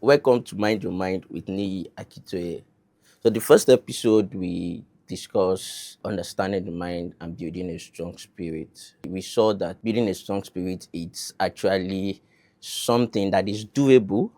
Welcome to Mind Your Mind with Niyi Akitoye. So the first episode we discussed understanding the mind and building a strong spirit. We saw that building a strong spirit is actually something that is doable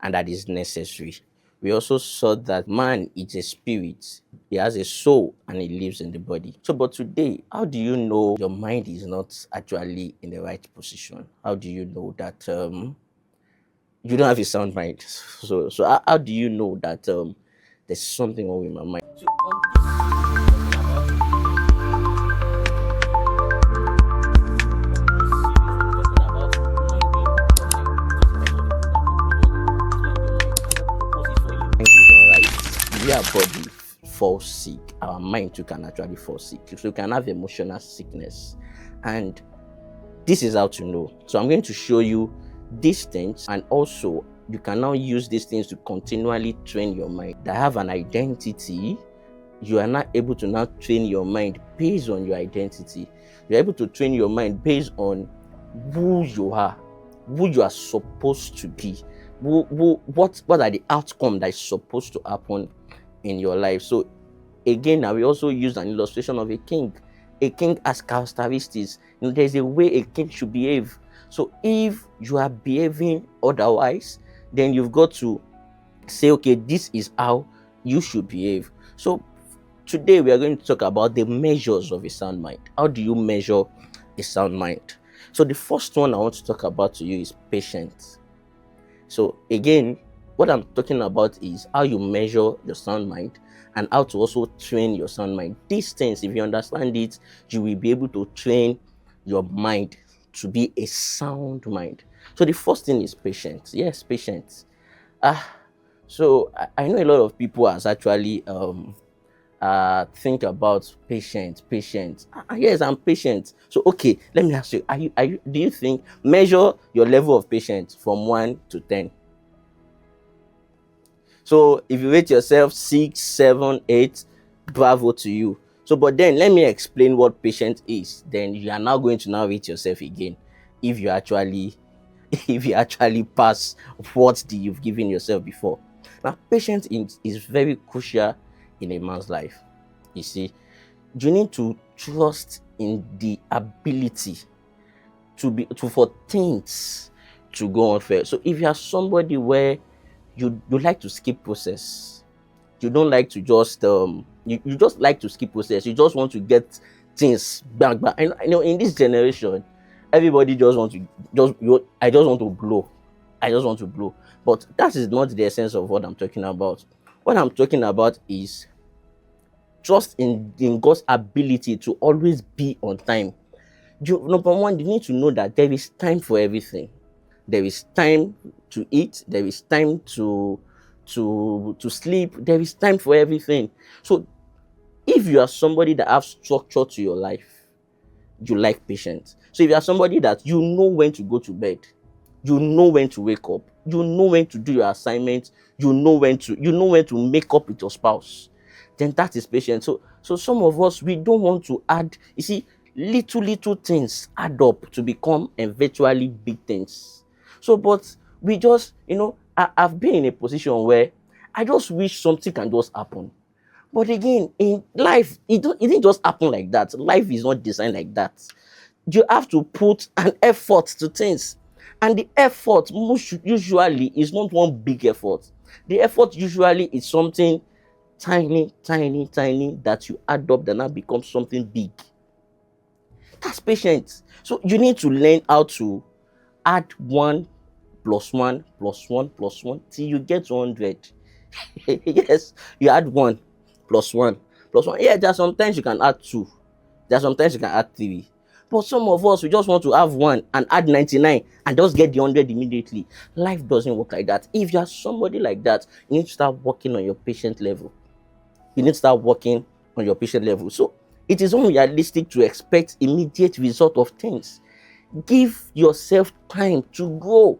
and that is necessary. We also saw that man is a spirit. He has a soul and he lives in the body. So, but today, how do you know your mind is not actually in the right position? How do you know that you don't have a sound mind? So how do you know that there's something wrong with my mind? So we our body fall sick, our mind too can actually fall sick. So you can have emotional sickness. And this is how to know. So I'm going to show you these things, and also you can now use these things to continually train your mind. That have an identity, you are not able to now train your mind based on your identity. You're able to train your mind based on who you are supposed to be. What are the outcomes that is supposed to happen in your life. So again, now we also use an illustration of a king. A king has characteristics. There's a way a king should behave. So if you are behaving otherwise, then you've got to say, okay, this is how you should behave. So today we are going to talk about the measures of a sound mind. How do you measure a sound mind? So the first one I want to talk about to you is patience. So again, what I'm talking about is how you measure your sound mind and how to also train your sound mind. These things, if you understand it, you will be able to train your mind to be a sound mind. So the first thing is patience. Yes, patience. So I know a lot of people has actually think about patience. Yes, I'm patient. So okay, let me ask you, do you think measure your level of patience from 1 to 10? So if you rate yourself 6, 7, 8, bravo to you. So but then let me explain what patience is. Then you are now going to now rate yourself again if you actually pass what you've given yourself before. Now patience is very crucial in a man's life. You see, you need to trust in the ability for things to go on fair. So if you are somebody where you like to skip process, you don't like to just you just like to skip process, you just want to get things back. I know in this generation everybody just want to I just want to blow. But that is not the essence of what I'm talking about. What I'm talking about is trust in God's ability to always be on time. Number one, you need to know that there is time for everything. There is time to eat, there is time to sleep, there is time for everything. So if you are somebody that have structure to your life, you like patience. So if you are somebody that you know when to go to bed, you know when to wake up, you know when to do your assignments, you know when to make up with your spouse, then that is patience. So some of us, we don't want to add, you see, little things add up to become eventually big things. So but we just, I've been in a position where I just wish something can just happen. But again, in life, it didn't just happen like that. Life is not designed like that. You have to put an effort to things. And the effort most usually is not one big effort. The effort usually is something tiny that you add up that now becomes something big. That's patience. So you need to learn how to add 1 plus 1 plus 1 plus 1 till you get 100. Yes, you add 1 plus 1 plus 1. Yeah, there are sometimes you can add 2. There are sometimes you can add 3. But some of us, we just want to have 1 and add 99 and just get the 100 immediately. Life doesn't work like that. If you are somebody like that, you need to start working on your patient level. So it is unrealistic to expect immediate result of things. Give yourself time to grow.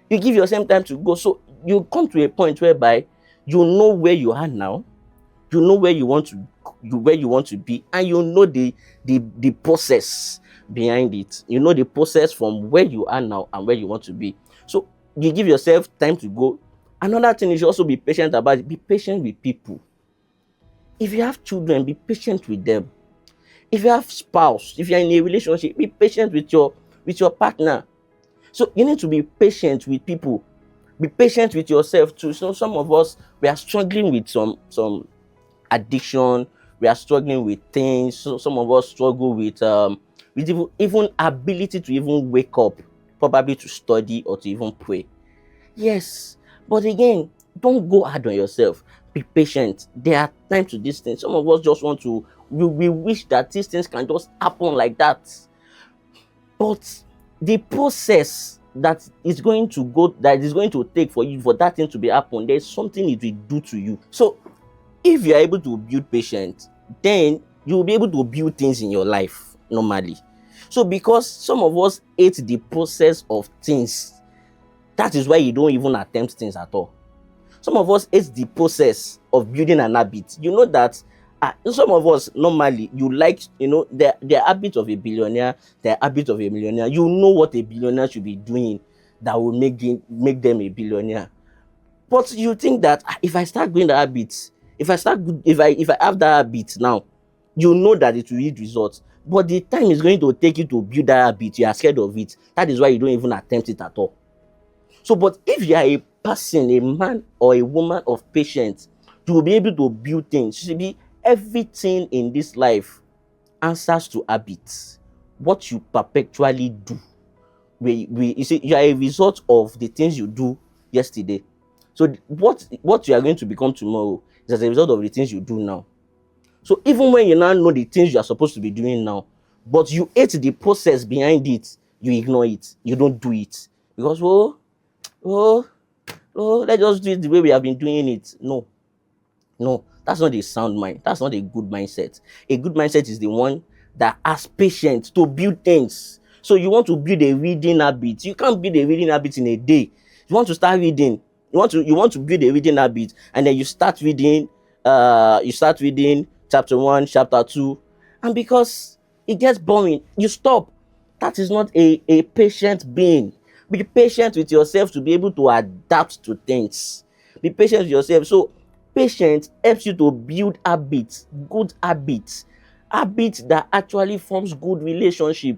You give yourself time to go. So you come to a point whereby you know where you are now, you know where you want to be, and you know the process behind it. You know the process from where you are now and where you want to be. So You give yourself time to go. Another thing you should also be patient about it. Be patient with people. If you have children, be patient with them. If you have spouse, if you're in a relationship, be patient with your partner. So you need to be patient with people. Be patient with yourself too. So some of us, we are struggling with some addiction. We are struggling with things. So some of us struggle with even ability to even wake up, probably to study or to even pray. Yes, but again, don't go hard on yourself. Be patient. There are times to these things. Some of us just want to, we wish that these things can just happen like that. But the process that is going to take for you for that thing to be happen, there's something it will do to you. So if you are able to build patience, then you will be able to build things in your life normally. So because some of us hate the process of things, that is why you don't even attempt things at all. Some of us hate the process of building an habit. You know that some of us normally, you like, the habit of a billionaire, the habit of a millionaire. You know what a billionaire should be doing that will make them a billionaire. But you think that if I start doing the habits, if I have that habit now, you know that it will yield results. But the time is going to take you to build that habit. You are scared of it. That is why you don't even attempt it at all. So, but if you are a person, a man or a woman of patience, you will be able to build things. You see, everything in this life answers to habits. What you perpetually do. You see, you are a result of the things you do yesterday. So what you are going to become tomorrow is as a result of the things you do now. So even when you now know the things you are supposed to be doing now, but you hate the process behind it, you ignore it. You don't do it. Because, let's just do it the way we have been doing it. No, that's not a sound mind. That's not a good mindset. A good mindset is the one that has patience to build things. So you want to build a reading habit. You can't build a reading habit in a day. You want to start reading. You want to build a reading habit, and then you start reading. You start reading chapter 1, chapter 2, and because it gets boring, you stop. That is not a patient being. Be patient with yourself to be able to adapt to things. Be patient with yourself. So patience helps you to build habits, good habits that actually forms good relationship,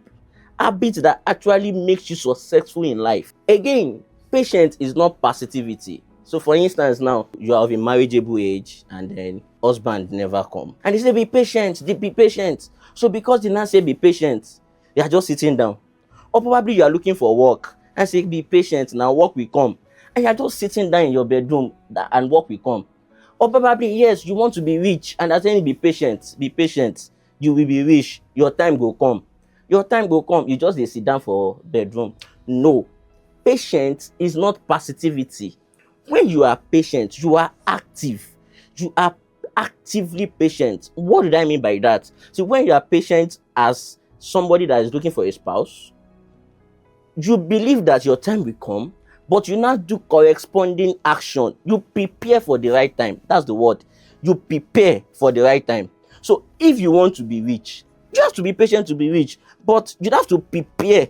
habits that actually makes you successful in life. Again, patience is not passivity. So for instance, now you are of a marriageable age and then husband never come. And they say be patient, be patient. So because they now say be patient, you are just sitting down. Or probably you are looking for work and say be patient, now work will come. And you are just sitting down in your bedroom and work will come. Or probably, yes, you want to be rich and are saying be patient, you will be rich, your time will come. Your time will come, you just sit down for bedroom. No, patience is not passivity. When you are patient, you are active. You are actively patient. What did I mean by that? So when you are patient as somebody that is looking for a spouse, you believe that your time will come, but you now do corresponding action. You prepare for the right time. That's the word. You prepare for the right time. So if you want to be rich, you have to be patient to be rich, but you have to prepare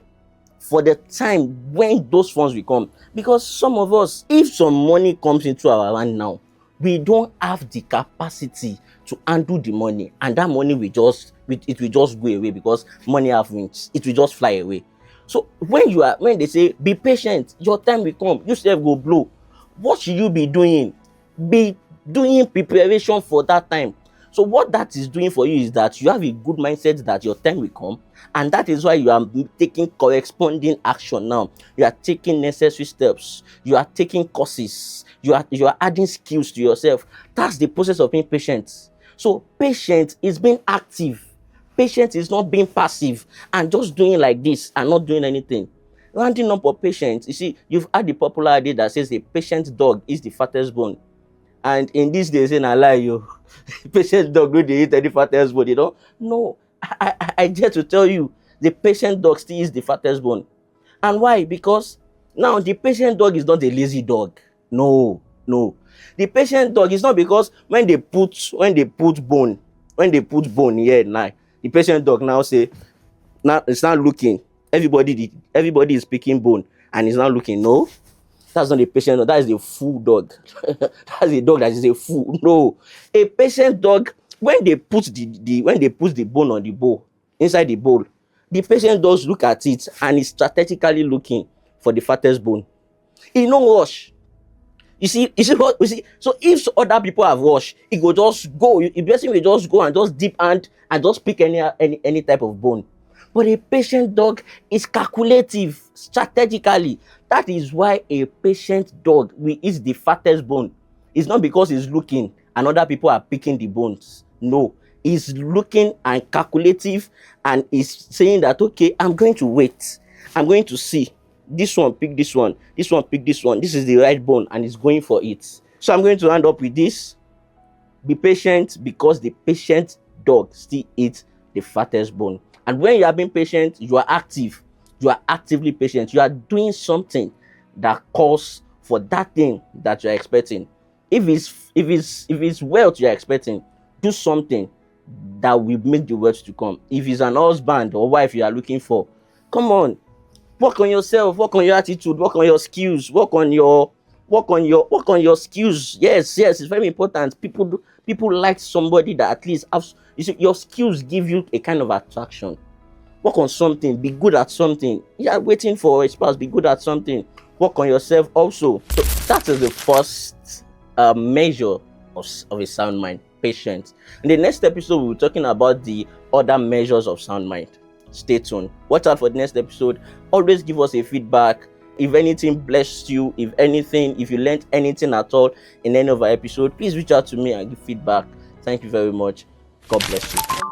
for the time when those funds will come. Because some of us, if some money comes into our hand now, we don't have the capacity to handle the money, and that money will just go away, because money have wings. It will just fly away. So when they say be patient, your time will come, you self go blow. What should you be doing? Be doing preparation for that time. So what that is doing for you is that you have a good mindset that your time will come, and that is why you are taking corresponding action now. You are taking necessary steps. You are taking courses. You are adding skills to yourself. That's the process of being patient. So patience is being active. Patience is not being passive and just doing like this and not doing anything. Rounding up of patience, you see, you've had the popular idea that says a patient dog is the fattest bone. And in these days, I lie you, patient dog don't eat any fattest bone, No, I dare to tell you, the patient dog still is the fattest bone. And why? Because now the patient dog is not a lazy dog. No. The patient dog is not because when they put bone here now, the patient dog now say, now it's not looking. Everybody is picking bone and it's not looking. No. That's not a patient dog. That is a full dog. That's a dog that is a fool. No, a patient dog, when they put the bone on the bowl, inside the bowl, the patient does look at it and is strategically looking for the fattest bone. He no rush. You see what you see. So if other people have washed, it go just go. The person will just go and just dip hand and just pick any type of bone. But a patient dog is calculative strategically. That is why a patient dog will eat the fattest bone. It's not because he's looking and other people are picking the bones. No, he's looking and calculative and is saying that, okay, I'm going to wait. I'm going to see. This one pick this one. This one pick this one. This is the right bone and he's going for it. So I'm going to end up with this. Be patient, because the patient dog still eats the fattest bone. And when you are being patient, you are active. You are actively patient. You are doing something that calls for that thing that you are expecting. If it's wealth you are expecting, do something that will make the wealth to come. If it's an husband or wife you are looking for, come on, work on yourself, work on your attitude, work on your skills, work on your skills. Yes, it's very important. People like somebody that at least has, you see, your skills give you a kind of attraction. Work on something, be good at something. You are waiting for a spouse, be good at something. Work on yourself also. So that is the first measure of a sound mind, patience. In the next episode, we'll be talking about the other measures of sound mind. Stay tuned. Watch out for the next episode. Always give us a feedback. If anything blessed you, if you learned anything at all in any of our episode, please reach out to me and give feedback. Thank you very much. God bless you.